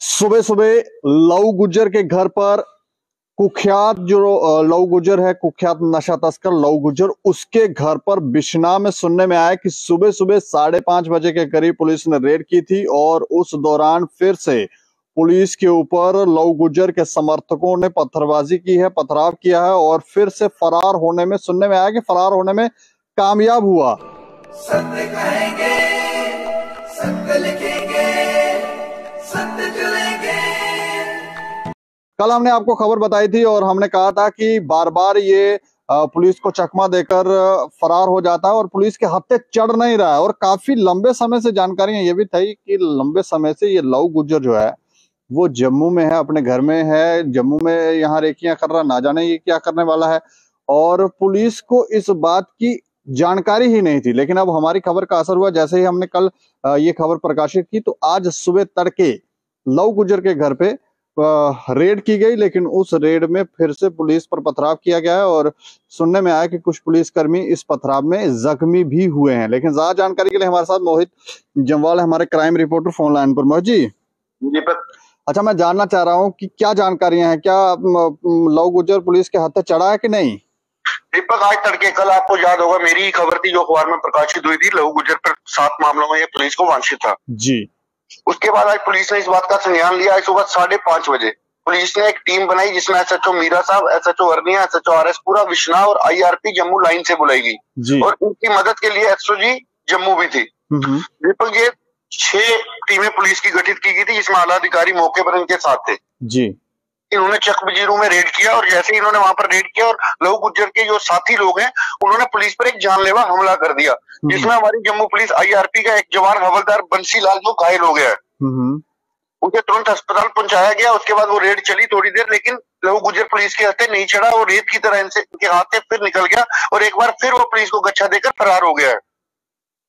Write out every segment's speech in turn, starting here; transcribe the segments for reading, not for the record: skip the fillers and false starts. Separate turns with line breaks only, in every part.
सुबह सुबह लव गुज्जर के घर पर कुख्यात जो लव गुज्जर है, कुख्यात नशा तस्कर लव गुज्जर, उसके घर पर बिशना में सुनने में आया कि सुबह सुबह 5:30 बजे के करीब पुलिस ने रेड की थी और उस दौरान फिर से पुलिस के ऊपर लव गुज्जर के समर्थकों ने पत्थरबाजी की है, पथराव किया है और फिर से फरार होने में सुनने में आया कि फरार होने में कामयाब हुआ।
सत्य कहेंगे, सत्य लिखेंगे, सत्य चलेंगे।
कल हमने आपको खबर बताई थी और हमने कहा था कि बार बार ये पुलिस को चकमा देकर फरार हो जाता है और पुलिस के हत्थे चढ़ नहीं रहा है। और काफी लंबे समय से जानकारियां ये भी थी कि लंबे समय से ये लव गुज्जर जो है वो जम्मू में है, अपने घर में है, जम्मू में यहाँ रेकियां कर रहा, ना जाने ये क्या करने वाला है। और पुलिस को इस बात की जानकारी ही नहीं थी। लेकिन अब हमारी खबर का असर हुआ, जैसे ही हमने कल ये खबर प्रकाशित की तो आज सुबह तड़के लव गुज्जर के घर पे रेड की गई। लेकिन उस रेड में फिर से पुलिस पर पथराव किया गया है और सुनने में आया कि कुछ पुलिसकर्मी इस पथराव में जख्मी भी हुए हैं। लेकिन ज्यादा जानकारी के लिए हमारे साथ मोहित जमवाल, हमारे क्राइम रिपोर्टर, फोन लाइन पर। मोहित जी, अच्छा, मैं जानना चाह रहा हूँ कि क्या जानकारियां हैं, क्या लव गुज्जर पुलिस के हत्थे चढ़ा है कि नहीं?
दीपक, आज तड़के कल आपको याद होगा मेरी ही खबर थी जो अखबार में प्रकाशित हुई थी, लव गुज्जर पर 7 मामलों में ये पुलिस को वांछित था
जी।
उसके बाद आज पुलिस ने इस बात का संज्ञान लिया। आज सुबह 5:30 बजे पुलिस ने एक टीम बनाई जिसमें एसएचओ मीरा साहब, एसएचओ अरनिया, एसएचओ आरएस पुरा, विश्ना और आईआरपी जम्मू लाइन से बुलाई गई और इनकी मदद के लिए एसओजी जम्मू भी थी। दीपक, ये 6 टीमें पुलिस की गठित की गई थी जिसमें आला अधिकारी मौके पर इनके साथ थे जी। इन्होंने चक बजीरू में रेड किया और जैसे ही इन्होंने वहां पर रेड किया और लव गुज्जर के जो साथी लोग हैं उन्होंने पुलिस पर एक जानलेवा हमला कर दिया जिसमें हमारी जम्मू पुलिस आईआरपी का एक जवान हवलदार बंसी लाल जो घायल हो गया है। उसे तुरंत अस्पताल पहुंचाया गया। उसके बाद वो रेड चली थोड़ी देर, लेकिन लव गुज्जर पुलिस के हत्थे नहीं चढ़ा और रेत की तरह इनके हाथ से फिर निकल गया और एक बार फिर वो पुलिस को गच्छा देकर फरार हो गया है।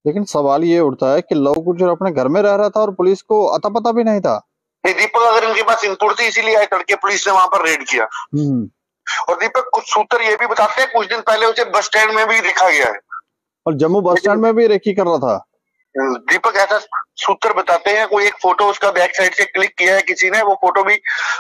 लेकिन सवाल ये उठता है कि लव गुज्जर अपने घर में रह रहा था और पुलिस को अता पता भी नहीं था।
दीपक, अगर इनके पास इनपुट थी इसीलिए आज तड़के पुलिस ने वहां पर रेड किया। और दीपक, कुछ सूत्र ये भी बताते हैं कुछ दिन पहले उसे बस स्टैंड में भी देखा गया है
और जम्मू बस स्टैंड में भी रेकी कर रहा था।
दीपक, ऐसा सूत्र बताते हैं, कोई एक फोटो उसका बैक साइड से क्लिक किया है किसी ने, वो फोटो भी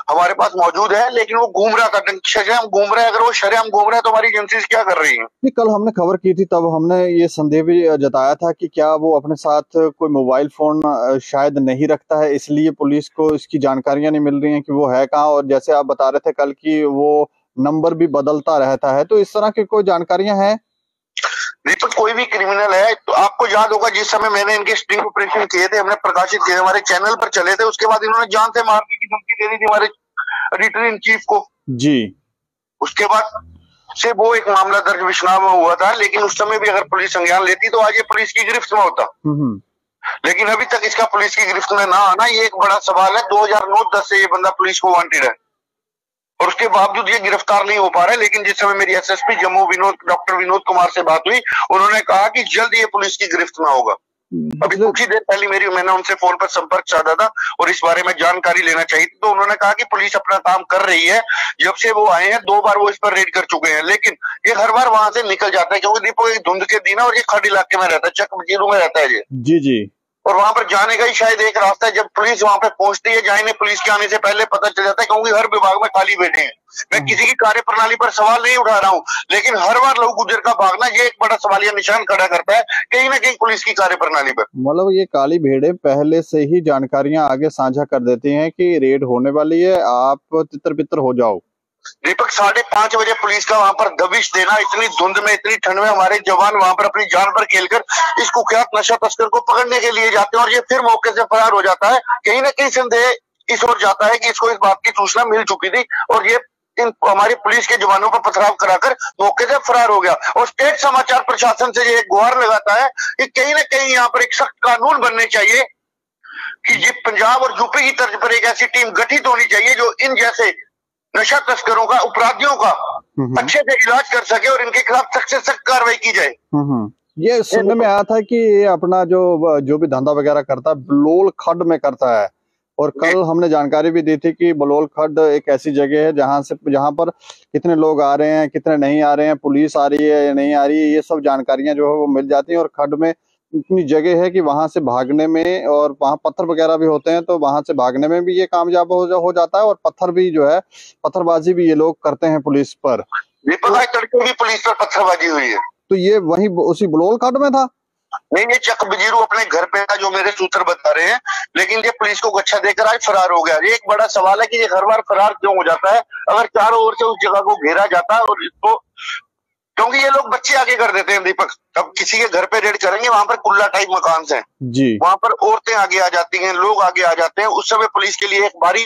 हमारे पास मौजूद है, लेकिन वो घूम रहा था, शरेआम घूम रहा है। अगर वो शरेआम घूम रहा है तो हमारी एजेंसीज क्या कर रही हैं?
कल हमने खबर की थी तब हमने ये संदेह भी जताया था कि क्या वो अपने साथ कोई मोबाइल फोन शायद नहीं रखता है, इसलिए पुलिस को इसकी जानकारियां नहीं मिल रही हैं कि वो है कहाँ। और जैसे आप बता रहे थे कल की वो नंबर भी बदलता रहता है, तो इस तरह की कोई जानकारियां हैं?
दीपक, कोई भी क्रिमिनल है तो आपको याद होगा जिस समय मैंने इनके स्टिंग ऑपरेशन किए थे, हमने प्रकाशित किए, हमारे चैनल पर चले थे, उसके बाद इन्होंने जान से मारने की धमकी दे दी थी हमारे एडिटर इन चीफ को जी। उसके बाद से वो एक मामला दर्ज विश्ना में हुआ था, लेकिन उस समय भी अगर पुलिस संज्ञान लेती तो आज ये पुलिस की गिरफ्त में होता। लेकिन अभी तक इसका पुलिस की गिरफ्त में ना आना ये एक बड़ा सवाल है। 2009-10 से ये बंदा पुलिस को वांटेड है और उसके बावजूद ये गिरफ्तार नहीं हो पा रहा है। लेकिन जिस समय मेरी एसएसपी जम्मू डॉक्टर विनोद कुमार से बात हुई, उन्होंने कहा कि जल्द ये पुलिस की गिरफ्त में होगा। अभी कुछ ही देर पहले मैंने उनसे फोन पर संपर्क साधा था और इस बारे में जानकारी लेना चाहिए थी, तो उन्होंने कहा कि पुलिस अपना काम कर रही है। जब से वो आए हैं 2 बार वो इस पर रेड कर चुके हैं, लेकिन ये हर बार वहां से निकल जाता है क्योंकि दीपक धुंध के दिन और ये खड़ इलाके में रहता है, चक बजीरू में रहता है ये जी। और वहां पर जाने का ही शायद एक रास्ता है। जब पुलिस वहां पे पहुंचती है, जाने पुलिस के आने से पहले पता चल जाता है, क्योंकि हर विभाग में खाली बैठे हैं। मैं किसी की कार्य प्रणाली पर सवाल नहीं उठा रहा हूं, लेकिन हर बार लव गुज्जर का भागना ये एक बड़ा सवालिया निशान खड़ा करता है कहीं ना कहीं पुलिस की कार्य प्रणाली पर।
मतलब ये काली भेड़े पहले से ही जानकारियां आगे साझा कर देती हैं कि रेड होने वाली है, आप तितर बितर हो जाओ।
दीपक, 5:30 बजे पुलिस का वहां पर दबिश देना, इतनी धुंध में, इतनी ठंड में हमारे जवान वहां पर अपनी जान पर खेलकर इस कुख्यात नशा तस्कर को पकड़ने के लिए जाते हैं और ये फिर मौके से फरार हो जाता है। कहीं ना कहीं संदेह इस ओर जाता है कि इसको इस बात की सूचना मिल चुकी थी और ये इन हमारी पुलिस के जवानों पर पथराव कराकर मौके से फरार हो गया। और स्टेट समाचार प्रशासन से ये गुहार लगाता है कि कहीं ना कहीं यहाँ पर एक सख्त कानून बनने चाहिए कि ये पंजाब और यूपी की तर्ज पर एक ऐसी टीम गठित होनी चाहिए जो इन जैसे नशा तस्करों का, अपराधियों का अच्छे से इलाज कर सके और इनके खिलाफ सख्त से सख्त कार्रवाई की जाए।
ये सुनने में आया था कि ये अपना जो भी धंधा वगैरह करता है बलोल खड्ड में करता है। और कल हमने जानकारी भी दी थी कि बलोल खड्ड एक ऐसी जगह है जहां पर कितने लोग आ रहे हैं, कितने नहीं आ रहे हैं, पुलिस आ रही है या नहीं आ रही है, ये सब जानकारियां जो है वो मिल जाती हैं। और खड्ड में इतनी जगह है कि वहां से भागने में, और वहां पत्थर वगैरह भी होते हैं तो वहां से भागने में भी ये कामयाब हो जाता है, और पत्थर भी जो है, पत्थरबाजी भी ये लोग करते हैं पुलिस पर।
दीपक आज तड़के भी पुलिस पर पत्थरबाजी हुई है।
तो ये वही उसी बुलोल कांड में था?
नहीं, ये चक बजीरू अपने घर पे था, जो मेरे सूत्र बता रहे हैं, लेकिन ये पुलिस को गच्छा देकर आज फरार हो गया। ये एक बड़ा सवाल है कि ये हर बार फरार क्यों हो जाता है, अगर चारों ओर से उस जगह को घेरा जाता और इसको, क्योंकि ये लोग बच्चे आगे कर देते हैं दीपक। अब किसी के घर पे रेड करेंगे, वहां पर कुल्ला टाइप मकान हैं
जी,
वहां पर औरतें आगे आ जाती हैं, लोग आगे आ जाते हैं। उस समय पुलिस के लिए एक भारी,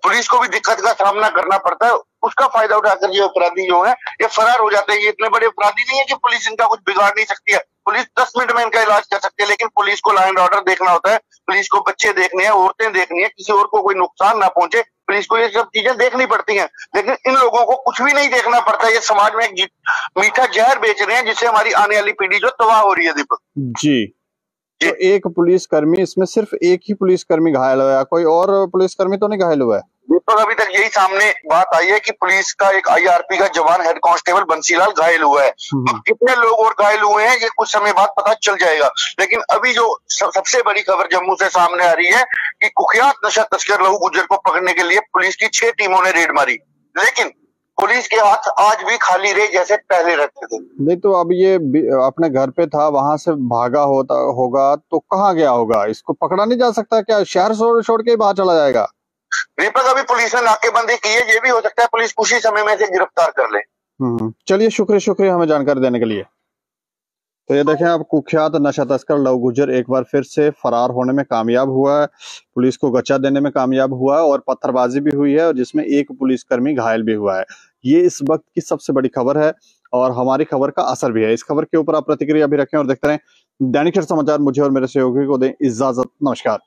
पुलिस को भी दिक्कत का सामना करना पड़ता है। उसका फायदा उठाकर ये अपराधी जो है ये फरार हो जाते हैं। ये इतने बड़े अपराधी नहीं है कि पुलिस इनका कुछ बिगाड़ नहीं सकती है। पुलिस 10 मिनट में इनका इलाज कर सकती है, लेकिन पुलिस को लॉ एंड ऑर्डर देखना होता है, पुलिस को बच्चे देखने हैं, औरतें देखनी है, किसी और को कोई नुकसान ना पहुंचे, पुलिस को ये सब चीजें देखनी पड़ती हैं। लेकिन इन लोगों को कुछ भी नहीं देखना पड़ता। ये समाज में एक मीठा जहर बेच रहे हैं, जिससे हमारी आने वाली पीढ़ी जो तबाह हो रही है दीपक
जी। तो एक पुलिसकर्मी, इसमें सिर्फ एक ही पुलिसकर्मी घायल हुआ है, कोई और पुलिसकर्मी तो नहीं घायल हुआ है?
दीपक अभी तक यही सामने बात आई है कि पुलिस का एक IRP का जवान हेड कांस्टेबल बंसीलाल घायल हुआ है। अब कितने लोग और घायल हुए हैं ये कुछ समय बाद पता चल जाएगा। लेकिन अभी जो सबसे बड़ी खबर जम्मू से सामने आ रही है कि कुख्यात नशा तस्कर लहू गुज्जर को पकड़ने के लिए पुलिस की 6 टीमों ने रेड मारी, लेकिन पुलिस के हाथ आज भी खाली रहे जैसे पहले रहते थे।
नहीं तो अब ये अपने घर पे था, वहां से भागा होगा तो कहाँ गया होगा? इसको पकड़ा नहीं जा सकता क्या? शहर छोड़ के बाहर चला जाएगा?
दीपक अभी पुलिस ने नाकेबंदी की है, ये भी हो सकता है पुलिस कुछ ही समय में से गिरफ्तार कर ले।
चलिए, शुक्रिया हमें जानकारी देने के लिए। तो ये देखें, अब कुख्यात नशा तस्कर लहू गुज्जर एक बार फिर से फरार होने में कामयाब हुआ है, पुलिस को गच्चा देने में कामयाब हुआ है, और पत्थरबाजी भी हुई है, और जिसमें एक पुलिसकर्मी घायल भी हुआ है। ये इस वक्त की सबसे बड़ी खबर है, और हमारी खबर का असर भी है। इस खबर के ऊपर आप प्रतिक्रिया भी रखें और देखते रहें दैनिक समाचार। मुझे और मेरे सहयोगी को दें इजाजत। नमस्कार।